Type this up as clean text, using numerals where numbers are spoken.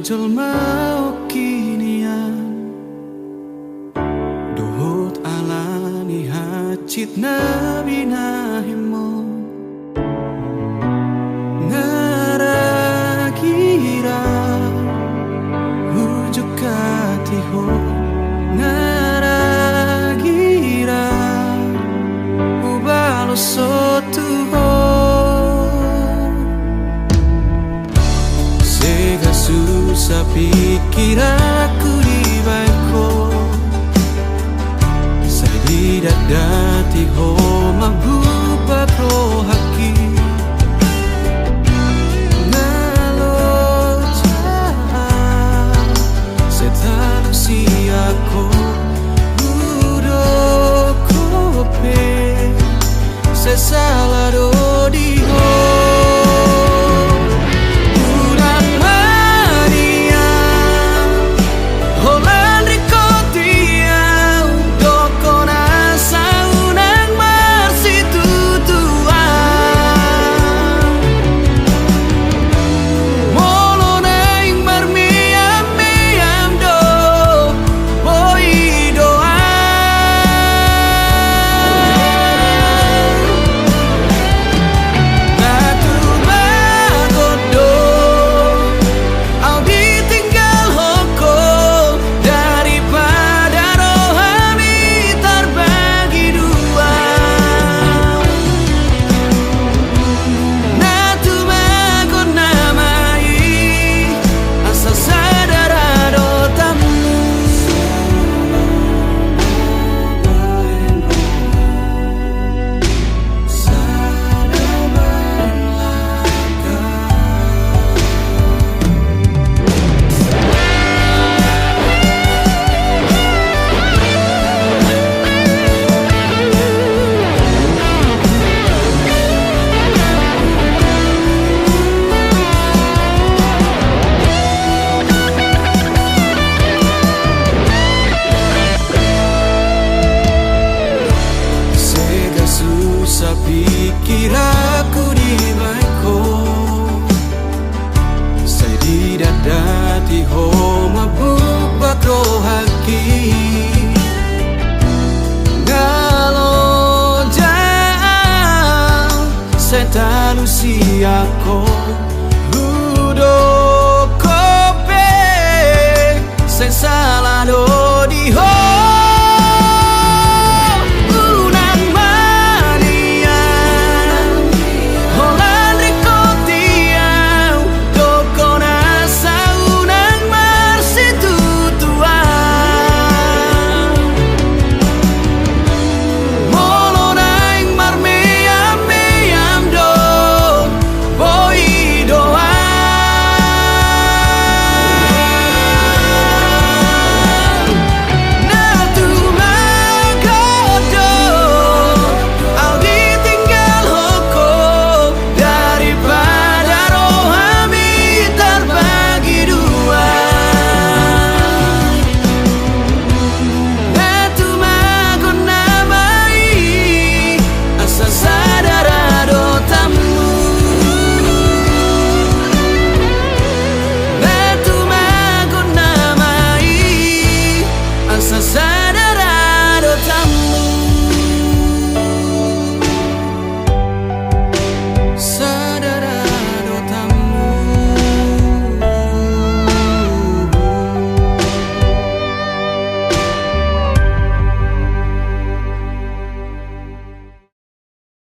jelma kinian dohot alani hacit nabi nahimo ngaragira hujuk katiho ngaragira ubalo sotuho sega susah pikir aku di baiko saya tidak dati ho mabupa pro haki Salado diho Urang Maria Holan rikotia Dokona saunang marsitutuan Molo naing marmiam-miam do Boi doa pikir aku di baiko saya tidak dati ho mabuk bakro haki ngalo jauh saya talu siako hudo kope saya salah do di ho